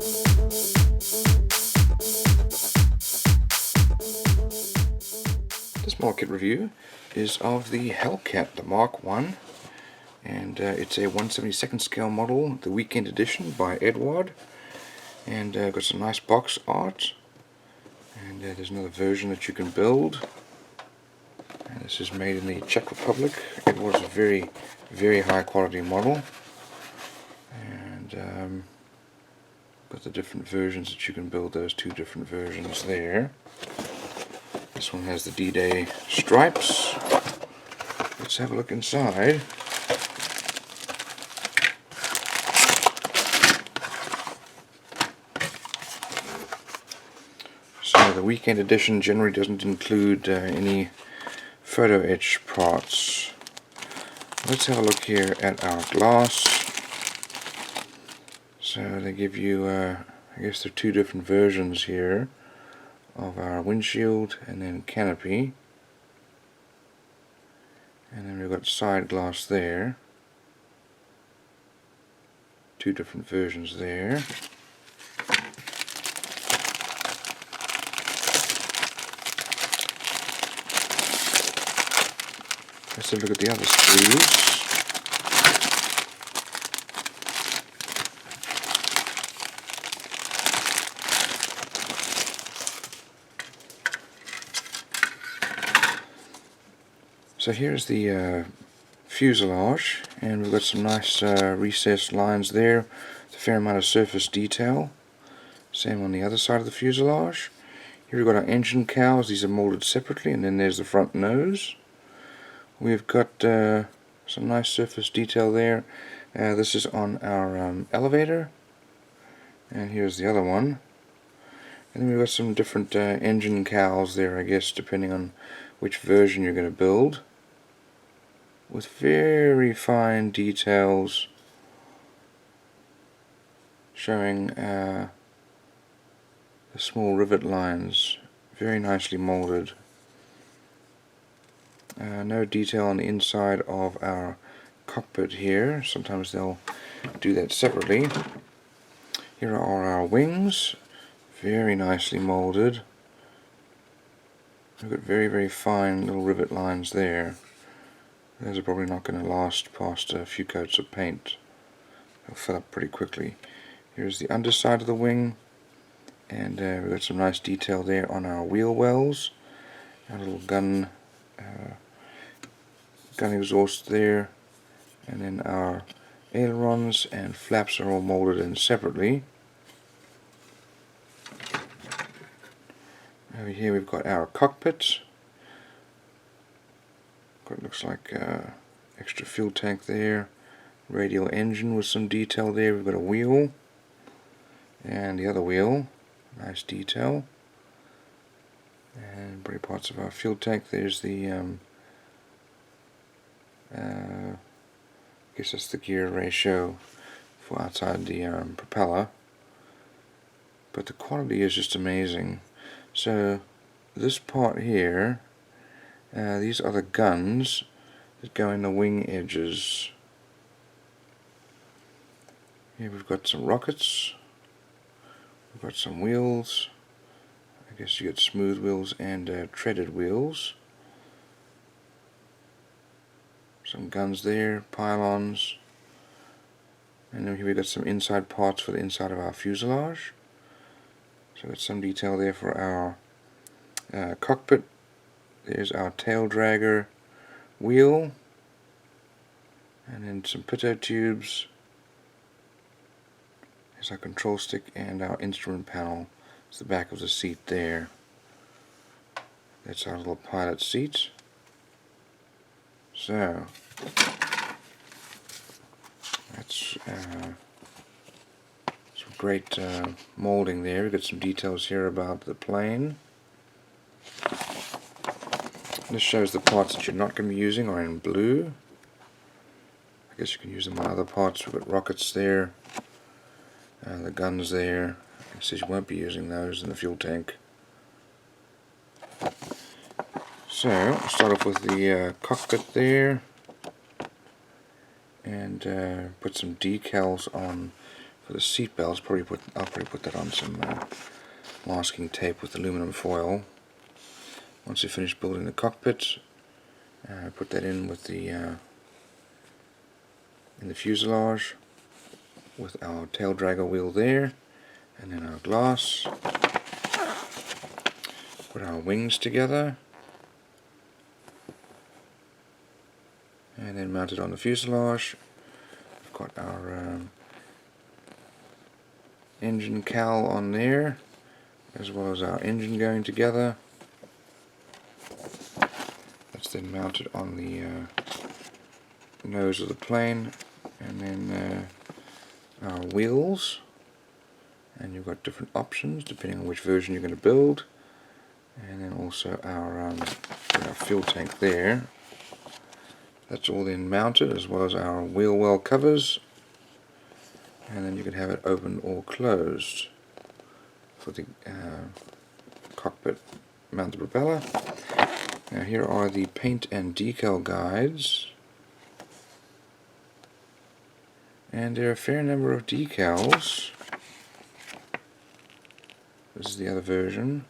This market review is of the Hellcat, the Mark 1, and it's a 1/72nd scale model, the weekend edition by Eduard, and got some nice box art, and there's another version that you can build, and this is made in the Czech Republic. It was a very, very high quality model, and got the different versions that you can build, those two different versions there. This one has the D-Day stripes. Let's have a look inside. So the weekend edition generally doesn't include any photo etch parts. Let's have a look here at our glass. So they give you, I guess there are two different versions here of our windshield and then canopy, and then we've got side glass there, two different versions there. Let's have a look at the other screws. So here's the fuselage, and we've got some nice recessed lines there, with a fair amount of surface detail. Same on the other side of the fuselage. Here we've got our engine cowls. These are molded separately, and then there's the front nose. We've got some nice surface detail there. This is on our elevator, and here's the other one. And then we've got some different engine cowls there, I guess, depending on which version you're going to build, with very fine details showing the small rivet lines, very nicely molded. No detail on the inside of our cockpit here. Sometimes they'll do that separately. Here are our wings, very nicely molded. We've got very, very fine little rivet lines there. Those are probably not going to last past a few coats of paint. They'll fill up pretty quickly. Here's the underside of the wing, and we've got some nice detail there on our wheel wells. Our little gun exhaust there, and then our ailerons and flaps are all molded in separately. Over here we've got our cockpit. It looks like extra fuel tank there, radial engine with some detail there. We've got a wheel, and the other wheel, nice detail, and body parts of our fuel tank. There's the I guess that's the gear ratio for outside the propeller, but the quality is just amazing. So this part here, these are the guns that go in the wing edges. Here we've got some rockets, we've got some wheels. I guess you get smooth wheels and treaded wheels. Some guns there, pylons, and then here we've got some inside parts for the inside of our fuselage. So we've got some detail there for our cockpit. There's our tail dragger wheel, and then some pitot tubes. There's our control stick and our instrument panel. It's the back of the seat there. That's our little pilot seat. So that's some great molding there. We've got some details here about the plane. This shows the parts that you're not going to be using are in blue. I guess you can use them on other parts. We've got rockets there, the guns there. It says you won't be using those in the fuel tank. So, I'll start off with the cockpit there, and put some decals on For the seat belts, I'll probably put that on some masking tape with aluminum foil. Once you finish building the cockpit, put that in with the fuselage with our tail dragger wheel there, and then our glass. Put our wings together, and then mount it on the fuselage. We've got our engine cowl on there, as well as our engine going together. That's then mounted on the nose of the plane, and then our wheels, and you've got different options depending on which version you're going to build, and then also our fuel tank there. That's all then mounted, as well as our wheel well covers, and then you can have it open or closed for the cockpit mounted propeller. Now here are the paint and decal guides, and there are a fair number of decals. This is the other version,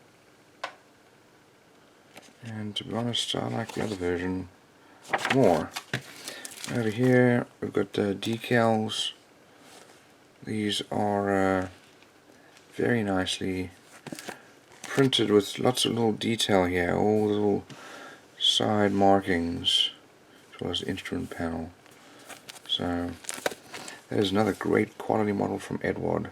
and to be honest, I like the other version more. Over here we've got decals. These are very nicely printed with lots of little detail here, all the little side markings, as well as the instrument panel. So that is another great quality model from Eduard.